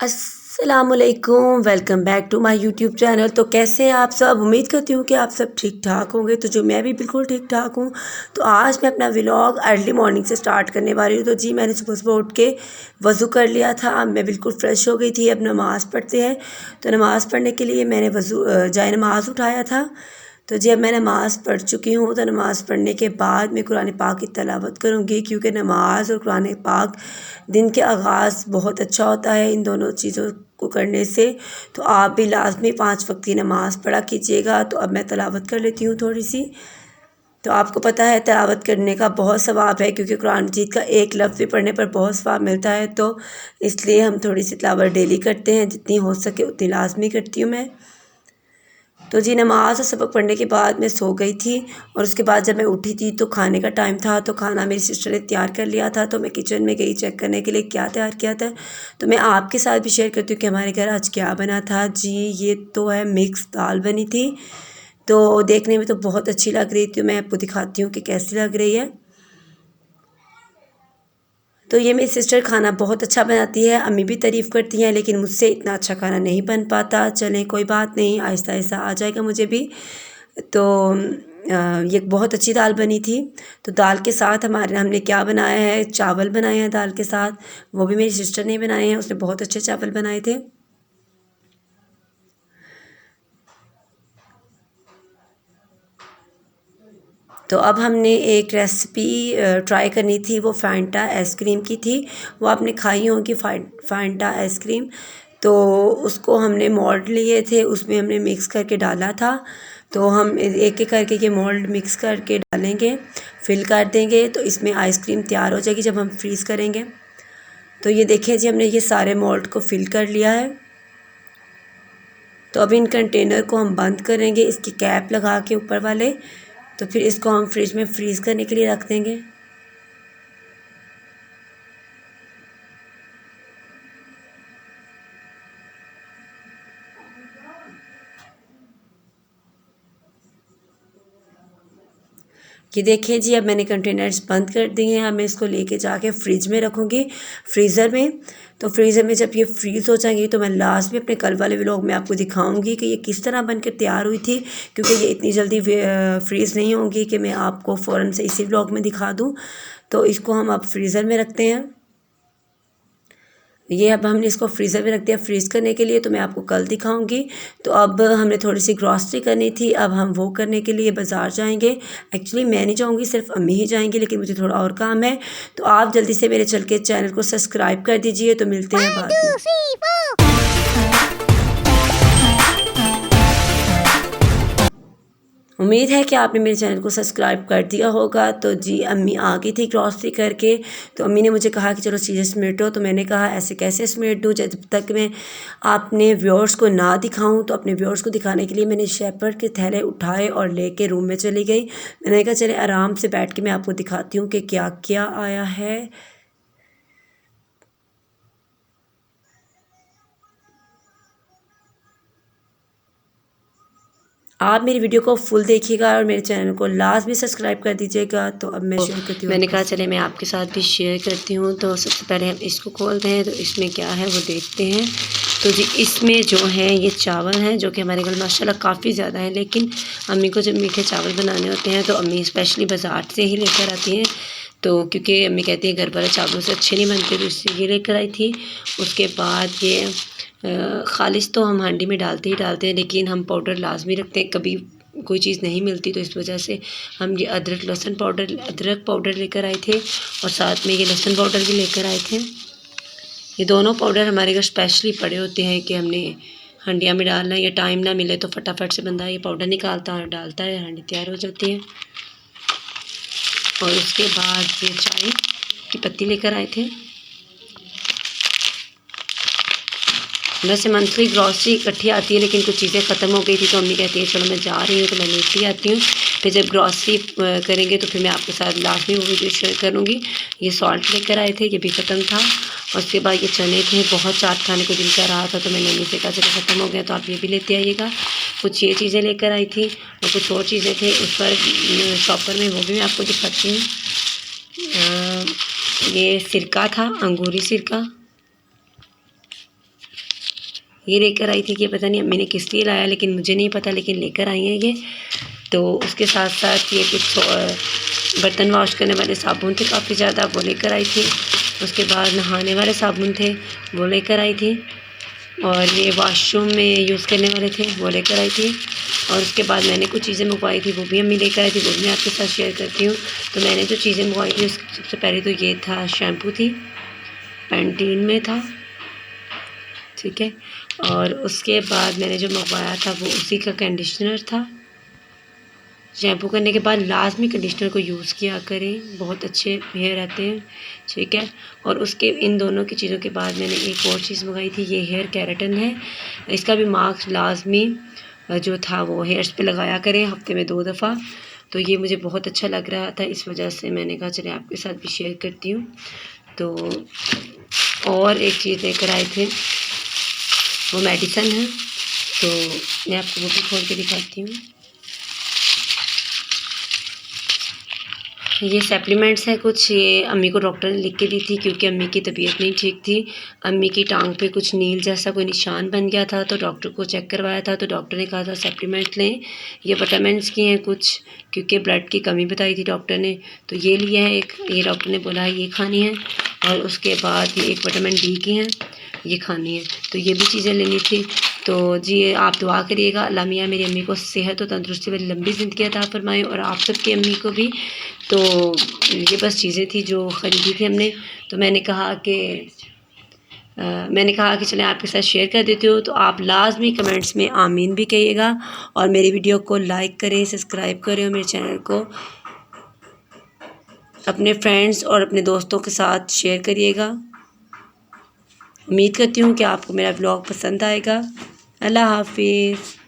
अस्सलामुअलैकुम, welcome back to my YouTube channel. तो कैसे हैं आप सब? उम्मीद करती हूँ कि आप सब ठीक ठाक होंगे। तो जो मैं भी बिल्कुल ठीक ठाक हूँ। तो आज मैं अपना व्लॉग अर्ली मॉर्निंग से स्टार्ट करने वाली हूँ। तो जी मैंने सुबह सुबह उठ के वज़ू कर लिया था। मैं बिल्कुल फ़्रेश हो गई थी। अब नमाज़ पढ़ते हैं। तो नमाज़ पढ़ने के लिए मैंने जाए नमाज़ उठाया था। तो जब मैं नमाज़ पढ़ चुकी हूँ तो नमाज़ पढ़ने के बाद मैं कुरान पाक की तिलावत करूँगी, क्योंकि नमाज़ और कुरान पाक दिन के आगाज़ बहुत अच्छा होता है इन दोनों चीज़ों को करने से। तो आप भी लाज़मी 5 वक्त की नमाज़ पढ़ा कीजिएगा। तो अब मैं तिलावत कर लेती हूँ थोड़ी सी। तो आपको पता है तिलावत करने का बहुत सवाब है, क्योंकि कुरान मजीद का एक लफ्ज़ भी पढ़ने पर बहुत सवाब मिलता है। तो इसलिए हम थोड़ी सी तिलावत डेली करते हैं, जितनी हो सके उतनी लाज़मी करती हूँ मैं। तो जी नमाज़ और सबक पढ़ने के बाद मैं सो गई थी। और उसके बाद जब मैं उठी थी तो खाने का टाइम था। तो खाना मेरी सिस्टर ने तैयार कर लिया था। तो मैं किचन में गई चेक करने के लिए क्या तैयार किया था। तो मैं आपके साथ भी शेयर करती हूँ कि हमारे घर आज क्या बना था। जी ये तो है मिक्स दाल बनी थी। तो देखने में तो बहुत अच्छी लग रही थी। मैं आपको दिखाती हूँ कि कैसी लग रही है। तो ये मेरी सिस्टर खाना बहुत अच्छा बनाती है। अम्मी भी तारीफ़ करती हैं, लेकिन मुझसे इतना अच्छा खाना नहीं बन पाता। चलें कोई बात नहीं, आहिस्ता आहिस्ता आ जाएगा मुझे भी। तो ये बहुत अच्छी दाल बनी थी। तो दाल के साथ हमने क्या बनाया है, चावल बनाए हैं दाल के साथ। वो भी मेरी सिस्टर ने बनाए हैं, उसने बहुत अच्छे चावल बनाए थे। तो अब हमने एक रेसिपी ट्राई करनी थी, वो फैंटा आइसक्रीम की थी। वो आपने खाई होगी फैंटा आइसक्रीम। तो उसको हमने मोल्ड लिए थे, उसमें हमने मिक्स करके डाला था। तो हम एक एक करके ये मोल्ड मिक्स करके डालेंगे, फिल कर देंगे। तो इसमें आइसक्रीम तैयार हो जाएगी जब हम फ्रीज़ करेंगे। तो ये देखिए जी, हमने ये सारे मोल्ड को फिल कर लिया है। तो अब इन कंटेनर को हम बंद करेंगे, इसकी कैप लगा के ऊपर वाले। तो फिर इसको हम फ्रिज में फ्रीज़ करने के लिए रख देंगे। ये देखिए जी, अब मैंने कंटेनर्स बंद कर दिए हैं। अब मैं इसको लेके जाके फ्रिज में रखूँगी, फ्रीज़र में। तो फ्रीज़र में जब ये फ्रीज़ हो जाएंगी तो मैं लास्ट में अपने कल वाले व्लॉग में आपको दिखाऊंगी कि ये किस तरह बनकर तैयार हुई थी, क्योंकि ये इतनी जल्दी फ्रीज़ नहीं होंगी कि मैं आपको फ़ौरन से इसी व्लॉग में दिखा दूँ। तो इसको हम अब फ्रीज़र में रखते हैं। ये अब हमने इसको फ्रीज़र में रख दिया फ्रीज़ करने के लिए। तो मैं आपको कल दिखाऊंगी। तो अब हमने थोड़ी सी ग्रॉसरी करनी थी, अब हम वो करने के लिए बाज़ार जाएंगे। एक्चुअली मैं नहीं जाऊंगी, सिर्फ अम्मी ही जाएंगी, लेकिन मुझे थोड़ा और काम है। तो आप जल्दी से मेरे चल के चैनल को सब्सक्राइब कर दीजिए। तो मिलते हैं बाद में। उम्मीद है कि आपने मेरे चैनल को सब्सक्राइब कर दिया होगा। तो जी अम्मी आ गई थी ग्रॉसरी करके। तो अम्मी ने मुझे कहा कि चलो चीज़ें समेटो। तो मैंने कहा ऐसे कैसे समेट दूँ जब तक मैं अपने व्यूअर्स को ना दिखाऊं। तो अपने व्यूअर्स को दिखाने के लिए मैंने शेपर्ड के थैले उठाए और लेके रूम में चली गई। मैंने कहा चले आराम से बैठ के मैं आपको दिखाती हूँ कि क्या क्या आया है। आप मेरी वीडियो को फुल देखिएगा और मेरे चैनल को लाजमी सब्सक्राइब कर दीजिएगा। तो अब मैं शेयर करती हूँ। मैंने कहा चले मैं आपके साथ भी शेयर करती हूँ। तो सबसे पहले हम इसको खोलते हैं, तो इसमें क्या है वो देखते हैं। तो जी इसमें जो है ये चावल हैं, जो कि हमारे घर माशाल्लाह काफ़ी ज़्यादा है। लेकिन अम्मी को जब मीठे चावल बनाने होते हैं तो अम्मी स्पेशली बाज़ार से ही लेकर आती हैं। तो क्योंकि अम्मी कहती है घर वाले चावलों से अच्छे नहीं बनते, तो इससे ये लेकर आई थी। उसके बाद ये ख़ालिस तो हम हांडी में डालते ही डालते हैं, लेकिन हम पाउडर लाजमी रखते हैं। कभी कोई चीज़ नहीं मिलती तो इस वजह से हम ये अदरक पाउडर लेकर आए थे, और साथ में ये लहसुन पाउडर भी लेकर आए थे। ये दोनों पाउडर हमारे घर स्पेशली पड़े होते हैं कि हमने हंडिया में डालना है, या टाइम ना मिले तो फटाफट से बंदा ये पाउडर निकालता है और डालता है, हंडी तैयार हो जाती है। और उसके बाद ये चाय की पत्ती लेकर आए थे। वैसे मंथली ग्रॉसरी इकट्ठी आती है, लेकिन कुछ चीज़ें ख़त्म हो गई थी तो अम्मी कहती है चलो मैं जा रही हूँ तो मैं लेती आती हूँ। फिर जब ग्रॉसरी करेंगे तो फिर मैं आपके साथ लास्ट में वो वीडियो शेयर करूँगी। ये सॉल्ट लेकर आए थे, ये भी ख़त्म था। और उसके बाद ये चने थे, बहुत चाट खाने को दिल कर रहा था तो मैंने अम्मी से कहा चलो ख़त्म हो गया तो आप ये भी लेते आइएगा। कुछ ये चीज़ें लेकर आई थी और कुछ और चीज़ें थे उस पर शॉपर में, वो भी मैं आपको दिखाती हूँ। ये सिरका था, अंगूरी सिरका। ये लेकर आई थी कि पता नहीं अम्मी ने किस लिए लाया, लेकिन मुझे नहीं पता, लेकिन लेकर आई हैं ये। तो उसके साथ साथ ये कुछ बर्तन वॉश करने वाले साबुन थे काफ़ी ज़्यादा, वो लेकर आई थी। उसके बाद नहाने वाले साबुन थे, वो लेकर आई थी। और ये वॉशरूम में यूज़ करने वाले थे, वो लेकर आई थी। और उसके बाद मैंने कुछ चीज़ें मंगवाई थी, वो भी अम्मी लेकर आई थी, वो भी मैं आपके साथ शेयर करती हूँ। तो मैंने जो चीज़ें मंगवाई थी सबसे पहले तो ये था, शैम्पू थी, पैंटीन में था, ठीक है। और उसके बाद मैंने जो मंगवाया था वो उसी का कंडीशनर था। शैम्पू करने के बाद लाजमी कंडीशनर को यूज़ किया करें, बहुत अच्छे हेयर रहते हैं, ठीक है। और उसके इन दोनों की चीज़ों के बाद मैंने एक और चीज़ मंगाई थी, ये हेयर केराटिन है। इसका भी मास्क लाजमी जो था वो हेयर्स पे लगाया करें, हफ्ते में 2 दफ़ा। तो ये मुझे बहुत अच्छा लग रहा था, इस वजह से मैंने कहा चले आपके साथ भी शेयर करती हूँ। तो और एक चीज़ लेकर आए थे, वो मेडिसन है, तो मैं आपको वो भी खोल के दिखाती हूँ। ये सप्लीमेंट्स हैं कुछ, ये अम्मी को डॉक्टर ने लिख के दी थी क्योंकि अम्मी की तबीयत नहीं ठीक थी। अम्मी की टांग पे कुछ नील जैसा कोई निशान बन गया था, तो डॉक्टर को चेक करवाया था, तो डॉक्टर ने कहा था सप्लीमेंट्स लें। ये विटामिन्स की हैं कुछ, क्योंकि ब्लड की कमी बताई थी डॉक्टर ने, तो ये लिया है एक, ये डॉक्टर ने बोला है ये खानी है। और उसके बाद ये एक विटामिन डी की हैं, ये खानी है, तो ये भी चीज़ें लेनी थी। तो जी आप दुआ करिएगा, अल्लाह मियाँ मेरी अम्मी को सेहत और तंदुरुस्ती वाली लंबी ज़िंदगी अता फरमाए, और आप सबकी अम्मी को भी। तो ये बस चीज़ें थी जो ख़रीदी थी हमने। तो मैंने कहा कि चलें आपके साथ शेयर कर देती हूँ। तो आप लाजमी कमेंट्स में आमीन भी कहिएगा, और मेरी वीडियो को लाइक करें, सब्सक्राइब करें, और मेरे चैनल को अपने फ्रेंड्स और अपने दोस्तों के साथ शेयर करिएगा। उम्मीद करती हूँ कि आपको मेरा व्लॉग पसंद आएगा। अल्लाह हाफिज़।